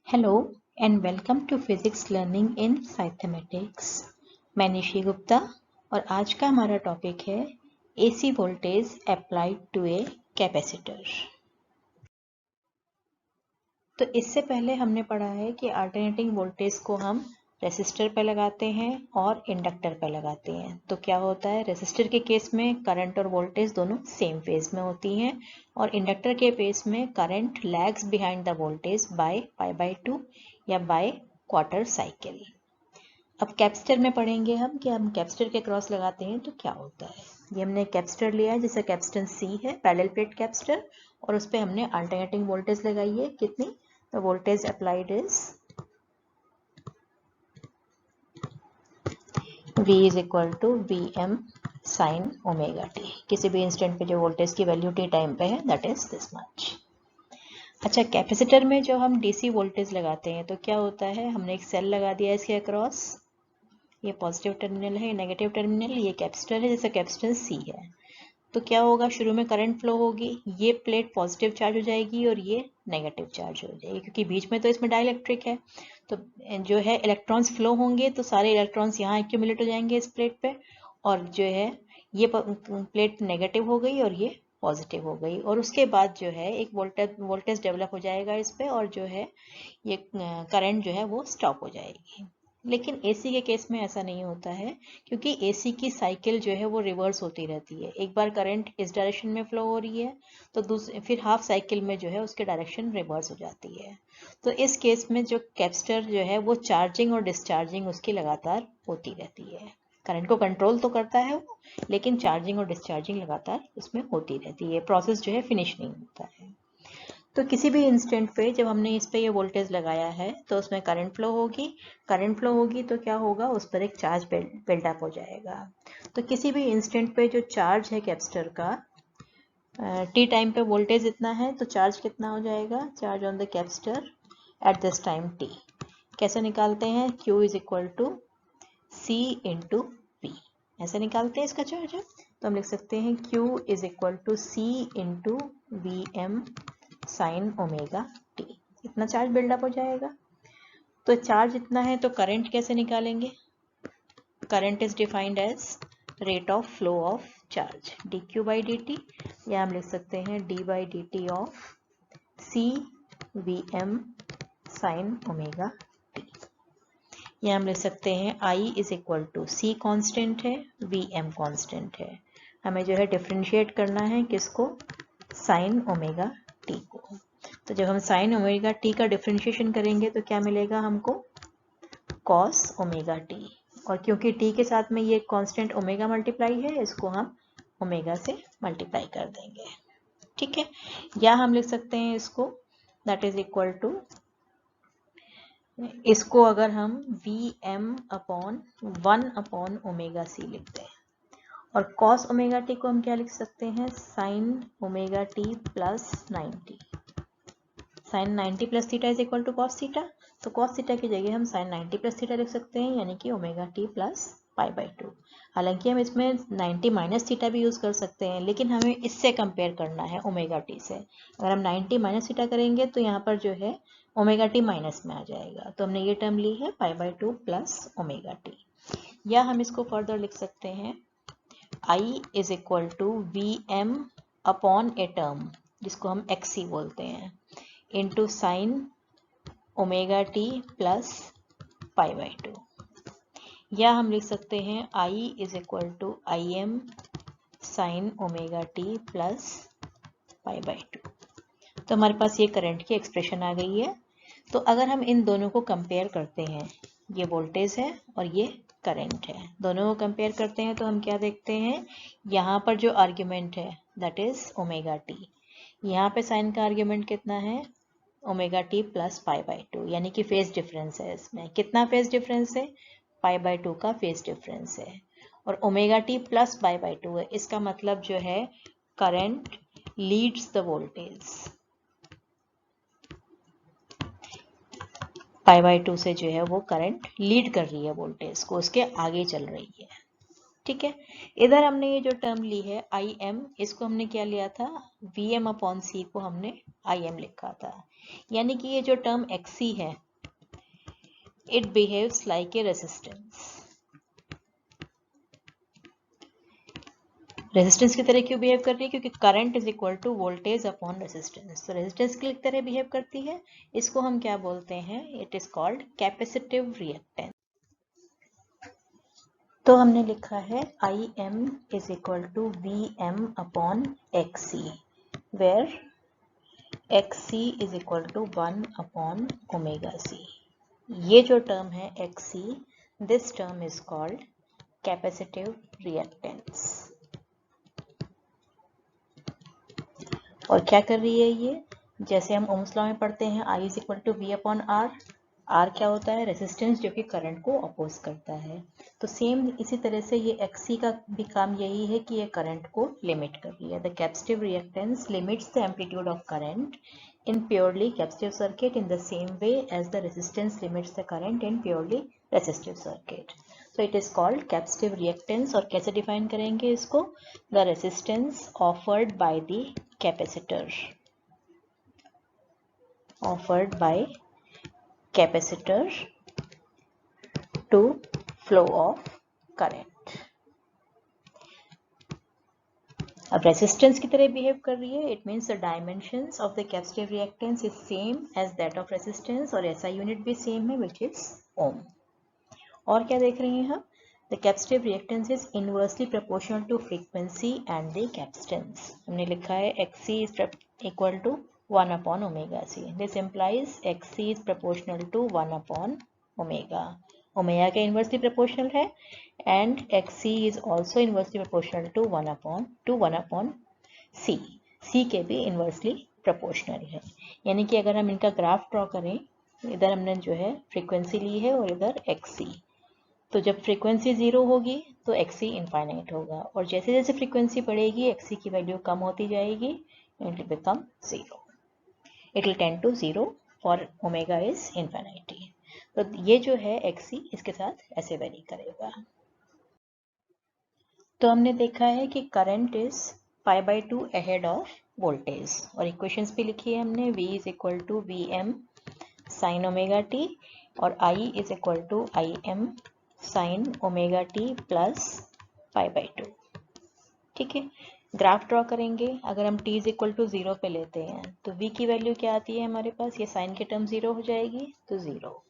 Hello and welcome to physics learning in साइथमेटिक्स। मैं निशी गुप्ता और आज का हमारा टॉपिक है AC voltage applied to a capacitor. तो इससे पहले हमने पढ़ा है कि अल्टरनेटिंग वोल्टेज को हम रेसिस्टर पर लगाते हैं और इंडक्टर पर लगाते हैं। तो क्या होता है, रेसिस्टर के केस में करंट और वोल्टेज दोनों सेम फेज में होती हैं और इंडक्टर के केस में current lags behind the voltage by π/2 या बाय क्वार्टर साइकिल। अब कैपेसिटर में पढ़ेंगे हम कि हम कैपेसिटर के क्रॉस लगाते हैं तो क्या होता है। ये हमने कैपेसिटर लिया है जिसका कैपेसिटेंस C है, पैरेलल प्लेट कैपेसिटर, और उस पर हमने अल्टरनेटिंग वोल्टेज लगाई है। कितनी? The voltage applied is V is equal to Vm sine omega t. किसी भी इंस्टेंट पे जो वोल्टेज की वैल्यू टी टाइम पे है दैट इज दिस मच। अच्छा, कैपेसिटर में जो हम डीसी वोल्टेज लगाते हैं तो क्या होता है, हमने एक सेल लगा दिया इसके अक्रॉस। ये पॉजिटिव टर्मिनल है, नेगेटिव टर्मिनल, ये कैपेसिटर है जिसका कैपेसिटेंस C है। तो क्या होगा, शुरू में करंट फ्लो होगी, ये प्लेट पॉजिटिव चार्ज हो जाएगी और ये नेगेटिव चार्ज हो जाएगी क्योंकि बीच में तो इसमें डाइलेक्ट्रिक है। तो जो है इलेक्ट्रॉन्स फ्लो होंगे तो सारे इलेक्ट्रॉन्स यहाँ एक्यूमुलेट हो जाएंगे इस प्लेट पे, और जो है ये प्लेट नेगेटिव हो गई और ये पॉजिटिव हो गई, और उसके बाद जो है एक वोल्टेज डेवलप हो जाएगा इस पे, और जो है ये करंट जो है वो स्टॉप हो जाएगी। लेकिन एसी के केस में ऐसा नहीं होता है क्योंकि एसी की साइकिल जो है वो रिवर्स होती रहती है। एक बार करंट इस डायरेक्शन में फ्लो हो रही है तो दूसरे फिर हाफ साइकिल में जो है उसके डायरेक्शन रिवर्स हो जाती है। तो इस केस में जो कैपेसिटर जो है वो चार्जिंग और डिस्चार्जिंग उसकी लगातार होती रहती है। करंट को कंट्रोल तो करता है वो, लेकिन चार्जिंग और डिस्चार्जिंग लगातार उसमें होती रहती है। प्रोसेस जो है फिनिश नहीं होता है। तो किसी भी इंस्टेंट पे जब हमने इस पे ये वोल्टेज लगाया है तो उसमें करंट फ्लो होगी। करंट फ्लो होगी तो क्या होगा, उस पर एक चार्ज बिल्डअप हो जाएगा। तो किसी भी इंस्टेंट पे जो चार्ज है कैपेसिटर का, टी टाइम पे वोल्टेज इतना है तो चार्ज कितना हो जाएगा, charge on the capacitor at this time t. कैसे निकालते हैं, Q is equal to C into P, ऐसे निकालते हैं इसका चार्ज है। तो हम लिख सकते हैं Q is equal to C into Vm sine omega t. इतना चार्ज बिल्डअप हो जाएगा। तो चार्ज इतना है तो करंट कैसे निकालेंगे, current is defined as rate of flow of charge dq by dt, या हम लिख सकते हैं d by dt of C Vm sine omega t, या हम लिख सकते हैं I is equal to C constant है, Vm कॉन्स्टेंट है। हमें जो है डिफ्रेंशिएट करना है किसको, साइन ओमेगा टी को। तो जब हम साइन ओमेगा टी का डिफरेंशिएशन करेंगे तो क्या मिलेगा हमको, कॉस ओमेगा टी, और क्योंकि टी के साथ में ये कांस्टेंट ओमेगा मल्टीप्लाई है इसको हम ओमेगा से मल्टीप्लाई कर देंगे, ठीक है। या हम लिख सकते हैं इसको दैट इज इक्वल टू, इसको अगर हम Vm upon 1 upon omega C लिखते हैं, और कॉस ओमेगा टी को हम क्या लिख सकते हैं, sine omega t plus 90। Sine 90 plus theta is equal to cos theta, तो कॉस थीटा की जगह हम साइन 90 प्लस थीटा लिख सकते हैं, यानी कि ओमेगा टी प्लस π/2। हालांकि हम इसमें 90 माइनस थीटा भी यूज कर सकते हैं, लेकिन हमें इससे कंपेयर करना है ओमेगा टी से। अगर हम 90 माइनस थीटा करेंगे तो यहाँ पर जो है ओमेगा टी माइनस में आ जाएगा, तो हमने ये टर्म ली है π/2 प्लस ओमेगा टी। या हम इसको फर्दर लिख सकते हैं I is equal to Vm upon a term जिसको हम XC बोलते हैं into sine omega t plus π/2, या हम लिख सकते हैं I is equal to Im sine omega t plus π/2। तो हमारे पास ये करंट की एक्सप्रेशन आ गई है। तो अगर हम इन दोनों को कंपेयर करते हैं, ये वोल्टेज है और ये करंट है, दोनों को कंपेयर करते हैं तो हम क्या देखते हैं, यहाँ पर जो आर्ग्यूमेंट है दैट इज ओमेगा टी, यहाँ पे साइन का आर्ग्यूमेंट कितना है, ओमेगा टी प्लस π/2, यानी कि फेज डिफरेंस है। इसमें कितना फेज डिफरेंस है, π/2 का फेज डिफरेंस है, और ओमेगा टी प्लस π/2 है। इसका मतलब जो है करंट लीड्स द वोल्टेज, π/2 से जो है वो करंट लीड कर रही है वोल्टेज को, उसके आगे चल रही है। ठीक है, इधर हमने ये जो टर्म ली है आई एम, इसको हमने क्या लिया था, वी एम अपॉन सी को हमने आई एम लिखा था। यानी कि ये जो टर्म एक्सी है, it behaves like a resistance. Resistance की तरह क्यों बिहेव कर रही है, क्योंकि current is equal to voltage upon resistance, तो रेजिस्टेंस की तरह बिहेव करती है। इसको हम क्या बोलते हैं, it is called capacitive reactance. तो हमने लिखा है I M is equal to V M upon X C, where X C is equal to 1 upon omega C. ये जो टर्म है X C, this term is called capacitive reactance. और क्या कर रही है ये, जैसे हम ओम्स लॉ में पढ़ते हैं I is equal to V upon R. R क्या होता है, रेजिस्टेंस जो कि करंट को अपोज करता है। तो सेम इसी तरह से ये एक्सी का भी काम यही है कि ये करंट को लिमिट कर रही है। The capacitive reactance limits the amplitude of current in purely capacitive circuit in the same way as the resistance limits the current in purely resistive circuit. So it is called capacitive reactance। और कैसे define करेंगे इसको, the resistance offered by the capacitor, offered by capacitor to flow of current। अब resistance की तरह behave कर रही है, it means the dimensions of the capacitive reactance is same as that of resistance, और ऐसा यूनिट भी सेम है विच इज ओम। और क्या देख रही हैं हम, the capacitive reactance is inversely proportional to frequency and the capacitance. हमने लिखा है X C is equal to 1 upon omega C. This implies X C is proportional to 1 upon omega. Omega के इनवर्सली प्रोपोर्शनल है and xc is also inversely proportional to 1 upon c। c के भी inversely proportional है। यानी कि अगर हम इनका ग्राफ ड्रॉ करें, इधर हमने जो है फ्रीक्वेंसी ली है और इधर xc, तो जब फ्रीक्वेंसी 0 होगी तो xc इनफाइनाइट होगा, और जैसे जैसे फ्रीक्वेंसी बढ़ेगी xc की वैल्यू कम होती जाएगी, it will become 0, it will tend to 0 for omega is infinity. तो ये जो है xc इसके साथ ऐसे वेरी करेगा। तो हमने देखा है कि current is π/2 ahead of voltage, और इक्वेशंस भी लिखी है हमने, v is equal to V M sine omega t और I is equal to I M sine omega t plus π/2। ठीक है, ग्राफ ड्रॉ करेंगे। अगर हम t इज इक्वल टू 0 पे लेते हैं तो v की वैल्यू क्या आती है हमारे पास, ये साइन की टर्म 0 हो जाएगी तो 0,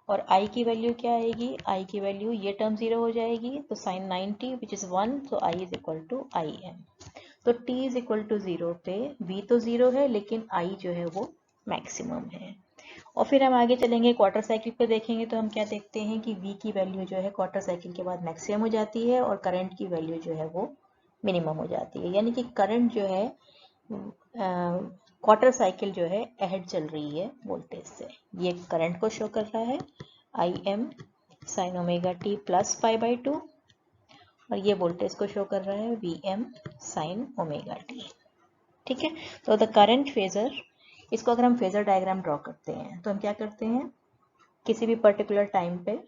और i की वैल्यू क्या आएगी, i की वैल्यू ये टर्म 0 हो जाएगी तो साइन 90 विच इज 1, तो i is equal to I M. तो t इज इक्वल टू 0 पे v तो 0 है लेकिन i जो है वो मैक्सिमम है। और फिर हम आगे चलेंगे, क्वार्टर साइकिल पे देखेंगे तो हम क्या देखते हैं कि v की वैल्यू जो है क्वार्टर साइकिल के बाद मैक्सिमम हो जाती है और करंट की वैल्यू जो है वो मिनिमम हो जाती है। यानी कि करंट जो है क्वार्टर साइकिल जो है अहेड चल रही है वोल्टेज से। ये करंट को शो कर रहा है I M sine omega t plus π/2, और ये वोल्टेज को शो कर रहा है V M sine omega t. ठीक है, तो द करंट फेजर, इसको अगर हम फेजर डायग्राम ड्रॉ करते हैं तो हम क्या करते हैं, किसी भी पर्टिकुलर टाइम पे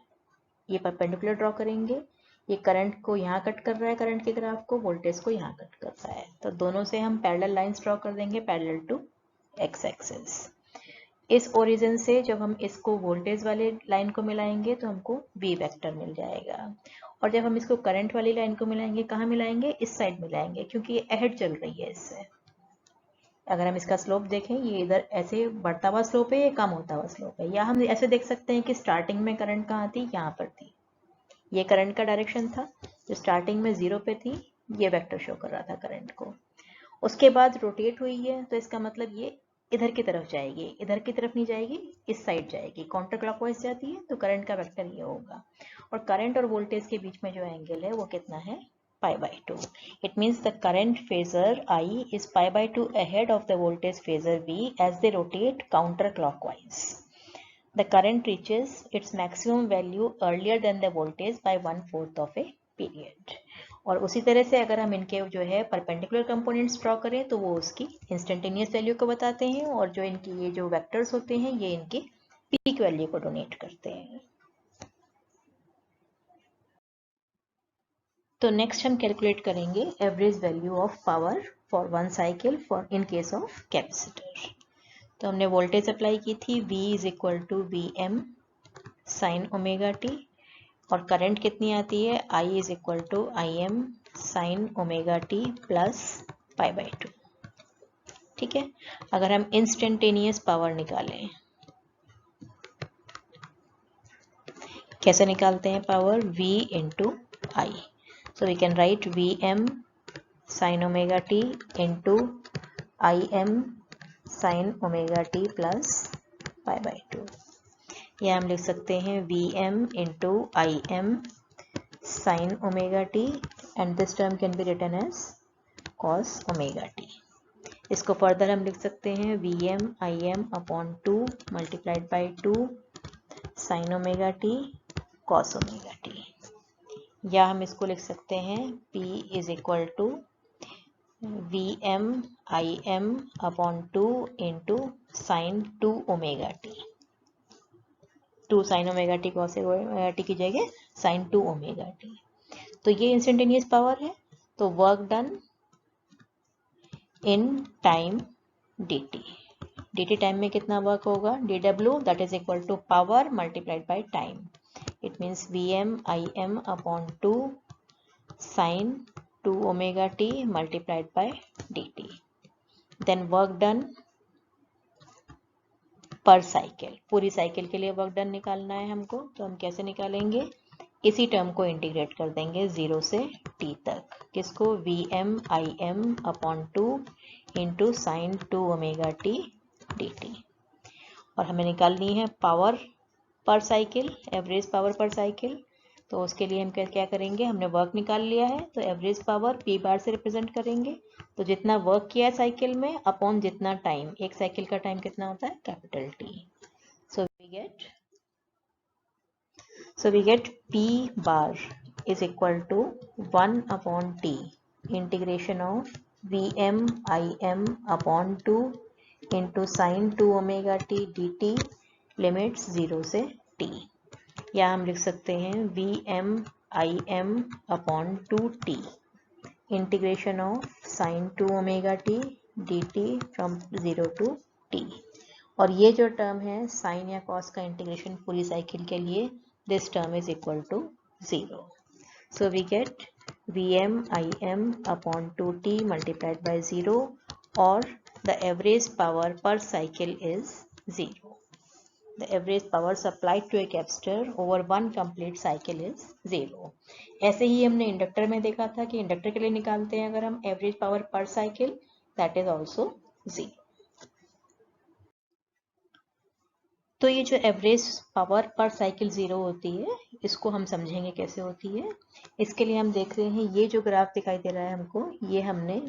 ये परपेंडिकुलर ड्रॉ करेंगे, ये करंट को यहाँ कट कर रहा है, करंट के ग्राफ को, वोल्टेज को यहाँ कट कर रहा है, तो दोनों से हम पैरेलल लाइंस ड्रॉ कर देंगे पैरेलल टू एक्स एक्सिस। इस ओरिजिन से जब हम इसको वोल्टेज वाले लाइन को मिलाएंगे तो हमको v वेक्टर मिल जाएगा, और जब हम इसको करंट वाली लाइन को मिलाएंगे, कहाँ मिलाएंगे, इस साइड मिलाएंगे क्योंकि ये अहेड चल रही है इससे। अगर हम इसका स्लोप देखें, ये इधर ऐसे बढ़ता हुआ स्लोप है, ये कम होता हुआ स्लोप है, या हम ऐसे देख सकते हैं कि स्टार्टिंग में करंट कहाँ थी, यहाँ पर थी, ये करंट का डायरेक्शन था जो स्टार्टिंग में 0 पे थी, ये वेक्टर शो कर रहा था करंट को। उसके बाद रोटेट हुई है तो इसका मतलब ये इधर की तरफ जाएगी, इधर की तरफ नहीं जाएगी, इस साइड जाएगी, काउंटर क्लॉकवाइज जाती है, तो करंट का वेक्टर ये होगा। और करंट और वोल्टेज के बीच में जो एंगल है वो कितना है, π/2। It means the current phasor I is π/2 ahead of the voltage phasor V as they rotate counter clockwise. The current reaches its maximum value earlier than the voltage by 1/4 of a period। और उसी तरह से अगर हम इनके जो है perpendicular components draw करें तो वो उसकी इंस्टेंटेनियस वैल्यू को बताते हैं, और जो इनकी ये जो वेक्टर्स होते हैं ये इनकी पीक वैल्यू को डोनेट करते हैं। तो नेक्स्ट हम कैलकुलेट करेंगे average value of power for one cycle for in case of capacitor. तो हमने वोल्टेज अप्लाई की थी V is equal to V M sine omega t, और करंट कितनी आती है I is equal to I M sine omega t plus pi by 2। ठीक है, अगर हम इंस्टेंटेनियस पावर निकालें, कैसे निकालते हैं power? V into I. So we can write V M sine omega t into I M sine omega t plus pi by 2, या हम लिख सकते हैं V M into I M sine omega t, and this term can be written as cos omega t. इसको further हम लिख सकते हैं V M I M upon 2 multiplied by 2 sine omega t cos omega t, या हम इसको लिख सकते हैं P is equal to V M I M upon 2 into sine 2 omega t, 2 sine omega t cos omega t की जगह sign 2 omega T. तो ये इंस्टेंटेनियस पावर है, तो work done in time dt। dt time में कितना work होगा? dw that is equal to power multiplied by time. It means Vm Im upon 2 sine 2 omega t multiplied by dt। Then work done per cycle, पूरी cycle के लिए work done निकालना है हमको, तो हम कैसे निकालेंगे? इसी टर्म को इंटीग्रेट कर देंगे 0 से t तक। किसको? Vm Im upon 2 into sine 2 omega t dt। और हमें निकालनी है पावर पर साइकिल, एवरेज पावर पर साइकिल। तो उसके लिए हम क्या करेंगे? हमने वर्क निकाल लिया है, तो एवरेज पावर P बार से रिप्रेजेंट करेंगे। तो जितना वर्क किया है साइकिल में अपॉन जितना टाइम, एक साइकिल का टाइम कितना होता है? Capital T। So we get P bar is equal to 1 upon T integration of Vm Im upon 2 into sine 2 omega t dt limits 0 से t, या हम लिख सकते हैं Vm Im upon 2t integration of sine 2 omega t dt from 0 to t। और ये जो term है साइन या कॉस का इंटीग्रेशन पूरी साइकिल के लिए, this term is equal to 0। So we get Vm Im upon 2t multiplied by 0, or the average power per cycle is 0. The average power supplied to a capacitor over one complete cycle is 0. ऐसे ही हमने inductor में देखा था कि inductor के लिए निकालते हैं अगर हम एवरेज पावर पर साइकिल, that is also 0. तो ये जो एवरेज पावर पर साइकिल 0 होती है, इसको हम समझेंगे कैसे होती है। इसके लिए हम देख रहे हैं ये जो ग्राफ दिखाई दे रहा है हमको, ये हमने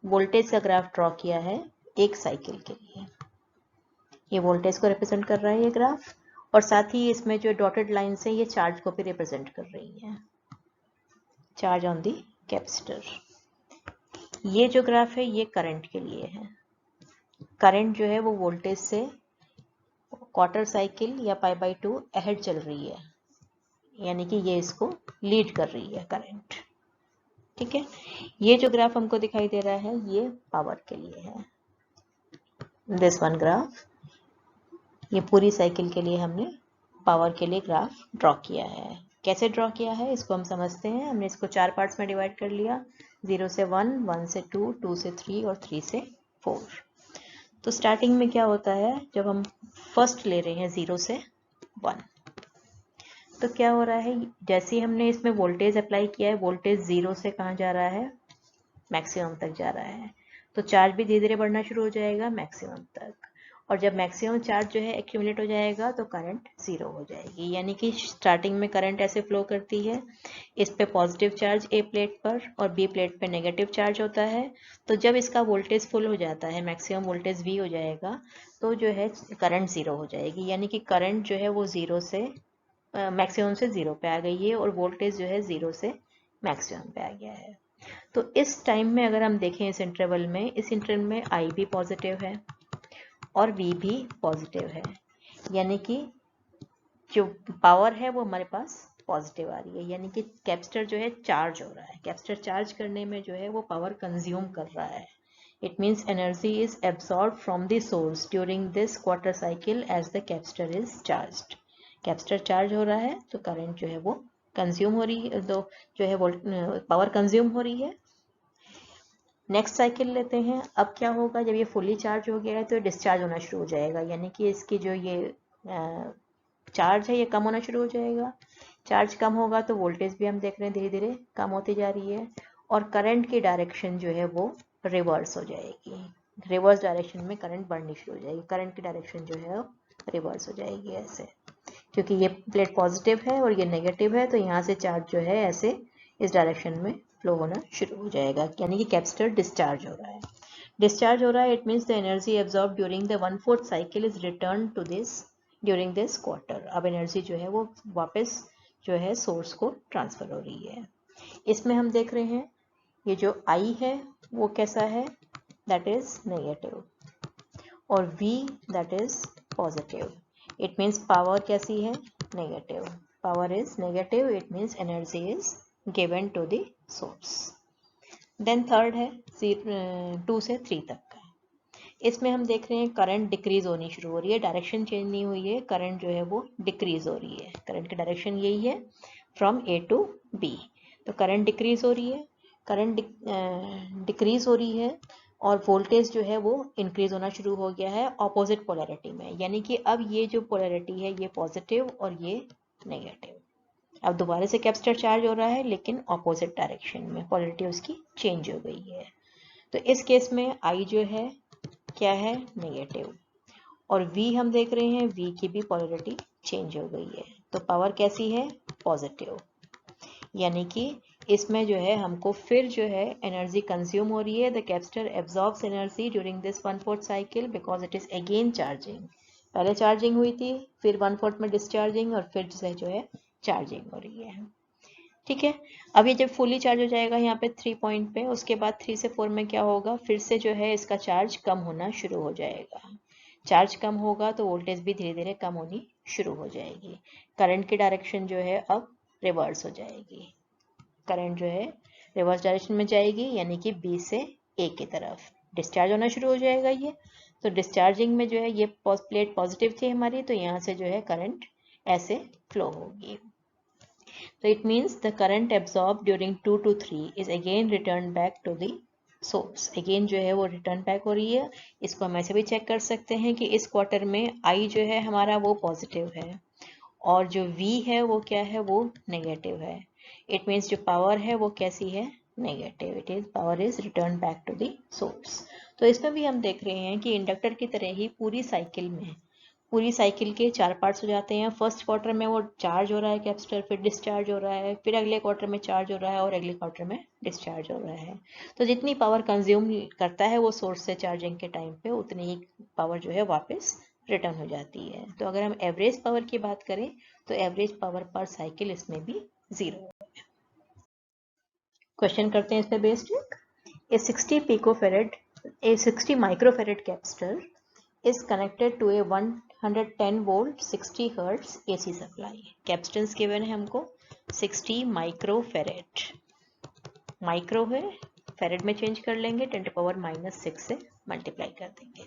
वोल्टेज का ग्राफ ड्रॉ किया है एक साइकिल के लिए। ये वोल्टेज को रिप्रेजेंट कर रहा है ये ग्राफ, और साथ ही इसमें जो डॉटेड लाइन्स हैं ये चार्ज को भी रिप्रेजेंट कर रही हैं, चार्ज ऑन दी कैपेसिटर। ये जो ग्राफ है ये करंट के लिए है। करंट जो है वो वोल्टेज से क्वार्टर साइकिल या पाई बाई 2 अहेड चल रही है, यानी कि ये इसको लीड कर रही है करंट। ठीक है, ये जो ग्राफ हमको दिखाई दे रहा है ये पावर के लिए है। दिस वन ग्राफ, ये पूरी साइकिल के लिए हमने पावर के लिए ग्राफ ड्रॉ किया है। कैसे ड्रॉ किया है इसको हम समझते हैं। हमने इसको 4 पार्ट्स में डिवाइड कर लिया, 0 से 1, 1 से 2, 2 से 3 और 3 से 4। तो स्टार्टिंग में क्या होता है, जब हम फर्स्ट ले रहे हैं 0 से 1, तो क्या हो रहा है, जैसे ही हमने इसमें वोल्टेज अप्लाई किया है, वोल्टेज 0 से कहाँ जा रहा है? मैक्सिमम तक जा रहा है। तो चार्ज भी धीरे धीरे बढ़ना शुरू हो जाएगा मैक्सिमम तक, और जब मैक्सिमम चार्ज जो है एक्यूमुलेट हो जाएगा तो करंट 0 हो जाएगी। यानी कि स्टार्टिंग में करंट ऐसे फ्लो करती है, इस पे पॉजिटिव चार्ज ए प्लेट पर और बी प्लेट पे नेगेटिव चार्ज होता है। तो जब इसका वोल्टेज फुल हो जाता है, मैक्सिमम वोल्टेज V हो जाएगा, तो जो है करंट 0 हो जाएगी। यानी कि करंट जो है वो 0 से मैक्सिमम से 0 पे आ गई है, और वोल्टेज जो है 0 से मैक्सिमम पे आ गया है। तो इस टाइम में अगर हम देखें इस इंटरवल में, इस इंटरवल में I भी पॉजिटिव है और V भी पॉजिटिव है, यानी कि जो पावर है वो हमारे पास पॉजिटिव आ रही है, यानी कि कैपेसिटर जो है चार्ज हो रहा है। कैपेसिटर चार्ज करने में जो है वो पावर कंज्यूम कर रहा है। It means energy is absorbed from the source during this quarter cycle as the capacitor is charged. Capacitor charge हो रहा है तो करंट जो है वो कंज्यूम हो रही है, तो जो है वो पावर कंज्यूम हो रही है। नेक्स्ट साइकिल लेते हैं। अब क्या होगा, जब ये फुली चार्ज हो गया है तो डिस्चार्ज होना शुरू हो जाएगा, यानी कि इसकी जो ये चार्ज है ये कम होना शुरू हो जाएगा। चार्ज कम होगा तो वोल्टेज भी हम देख रहे हैं धीरे धीरे कम होती जा रही है, और करंट की डायरेक्शन जो है वो रिवर्स हो जाएगी। रिवर्स डायरेक्शन में करंट बढ़नी शुरू हो जाएगी। करंट की डायरेक्शन जो है रिवर्स हो जाएगी ऐसे, क्योंकि ये प्लेट पॉजिटिव है और ये नेगेटिव है, तो यहाँ से चार्ज जो है ऐसे इस डायरेक्शन में फ्लो होना शुरू हो जाएगा, यानी कि कैपेसिटर डिस्चार्ज हो रहा है। डिस्चार्ज हो रहा है, it means the energy absorb during the 1/4 cycle is return to this during this quarter. अब एनर्जी जो है वो वापस जो है सोर्स को ट्रांसफर हो रही है। इसमें हम देख रहे हैं ये जो I है वो कैसा है, दैट इज नेगेटिव, और V that is positive. It means power कैसी है, negative. Power is negative, it means energy is given to the source. Then third है 2 से 3 तक का। इसमें हम देख रहे हैं करंट डिक्रीज होनी शुरू हो रही है, डायरेक्शन चेंज नहीं हुई है, करंट जो है वो डिक्रीज हो रही है। करंट की डायरेक्शन यही है फ्रॉम A to B, तो करंट डिक्रीज हो रही है। करंट डिक्रीज हो रही है और वोल्टेज जो है वो इंक्रीज होना शुरू हो गया है ऑपोजिट पोलैरिटी में, यानी कि अब ये जो पोलैरिटी है ये पॉजिटिव और ये नेगेटिव। अब दोबारा से कैपेसिटर चार्ज हो रहा है लेकिन ऑपोजिट डायरेक्शन में, पोलैरिटी उसकी चेंज हो गई है। तो इस केस में I जो है क्या है, नेगेटिव, और V हम देख रहे हैं V की भी पोलैरिटी चेंज हो गई है, तो पावर कैसी है, पॉजिटिव। यानी कि इसमें जो है हमको फिर जो है एनर्जी कंज्यूम हो रही है। The capacitor absorbs energy during this 1/4 cycle because it is again charging. पहले चार्जिंग हुई थी, फिर 1/4 में डिस्चार्जिंग, और फिर से जो है चार्जिंग हो रही है। ठीक है, अब ये जब फुली चार्ज हो जाएगा यहाँ पे 3 पॉइंट पे, उसके बाद 3 से 4 में क्या होगा, फिर से जो है इसका चार्ज कम होना शुरू हो जाएगा। चार्ज कम होगा तो वोल्टेज भी धीरे धीरे कम होनी शुरू हो जाएगी। करंट की डायरेक्शन जो है अब रिवर्स हो जाएगी। करंट जो है रिवर्स डायरेक्शन में जाएगी, यानी कि B से A की तरफ डिस्चार्ज होना शुरू हो जाएगा ये। तो डिस्चार्जिंग में जो है ये प्लेट पॉजिटिव थी हमारी, तो यहाँ से जो है करंट ऐसे फ्लो होगी। तो it means the current absorb during 2 to 3 is again return back to the source. Again जो है वो रिटर्न बैक हो रही है। इसको हम ऐसे भी चेक कर सकते हैं कि इस क्वार्टर में I जो है हमारा वो पॉजिटिव है और जो V है वो क्या है, वो नेगेटिव है। इट मीन्स जो पावर है वो कैसी है, negative. It is power is return back to the source. तो इसमें भी हम देख रहे हैं कि इंडक्टर की तरह ही पूरी साइकिल के 4 पार्ट्स हो जाते हैं। फर्स्ट क्वार्टर में वो चार्ज हो रहा है कैपेसिटर, फिर डिस्चार्ज हो रहा है, फिर अगले क्वार्टर में चार्ज हो रहा है और अगले क्वार्टर में डिस्चार्ज हो रहा है। तो जितनी पावर कंज्यूम करता है वो सोर्स से चार्जिंग के टाइम पे, उतनी ही पावर जो है वापस रिटर्न हो जाती है। तो अगर हम एवरेज पावर की बात करें तो एवरेज पावर पर साइकिल इसमें भी 0 है। क्वेश्चन करते हैं इस पे based. A 60 microfarad capacitor is connected to a 110 volt 60 hertz AC supply. Capacitance given है हमको 60 माइक्रोफेरेड। माइक्रो है, फेरेड में चेंज कर लेंगे, 10⁻⁻6 से मल्टीप्लाई कर देंगे।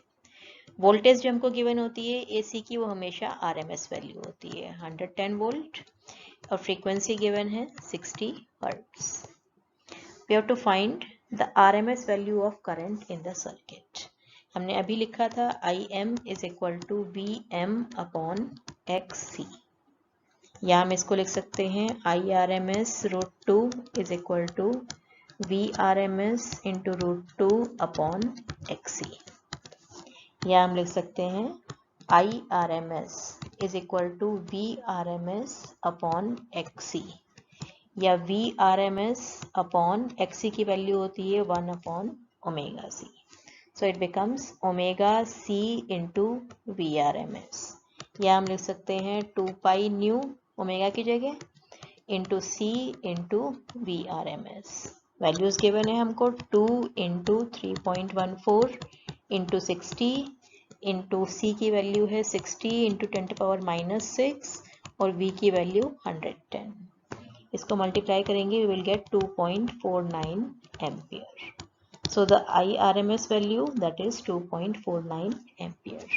वोल्टेज जो हमको गिवन होती है AC की वो हमेशा RMS वैल्यू होती है 110 वोल्ट, और फ्रीक्वेंसी गिवन है 60 hertz. We have to find the RMS value of current in the circuit. हमने अभी लिखा था IM is equal to VM upon XC, या हम इसको लिख सकते हैं IRMS√2 is equal to VRMS into √2 upon XC, या हम लिख सकते हैं IRMS is equal to VRMS upon XC, या VRMS अपॉन XC की वैल्यू होती है 1 upon omega C. So it becomes omega C into VRMS, या हम लिख सकते हैं 2 पाई न्यू ओमेगा की जगह into C into VRMS। Values given है हमको 2 इंटू 3.14 इंटू 60 इंटू C की वैल्यू है 60 इंटू 10⁻⁻6 और V की वैल्यू 110। इसको मल्टीप्लाई करेंगे, we will get 2.49 ampere. So the IRMS value, that is 2.49 ampere.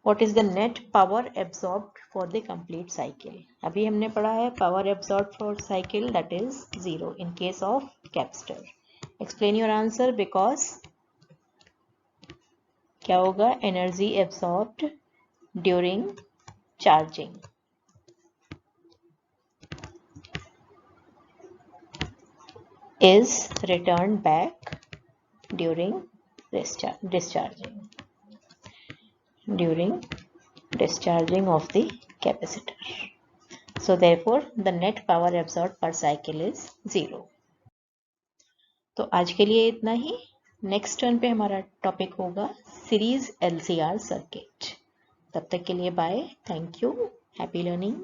What is the net power absorbed for the complete cycle? अभी हमने पढ़ा है power absorbed for cycle, that is 0 in case of capacitor. Explain your answer, because क्या होगा? Energy absorbed during charging is returned back during discharging of the capacitor. So therefore the net power absorbed per cycle is 0. तो आज के लिए इतना ही. Next turn पे हमारा topic होगा सीरीज LCR सर्किट. तब तक के लिए bye. Thank you. Happy learning.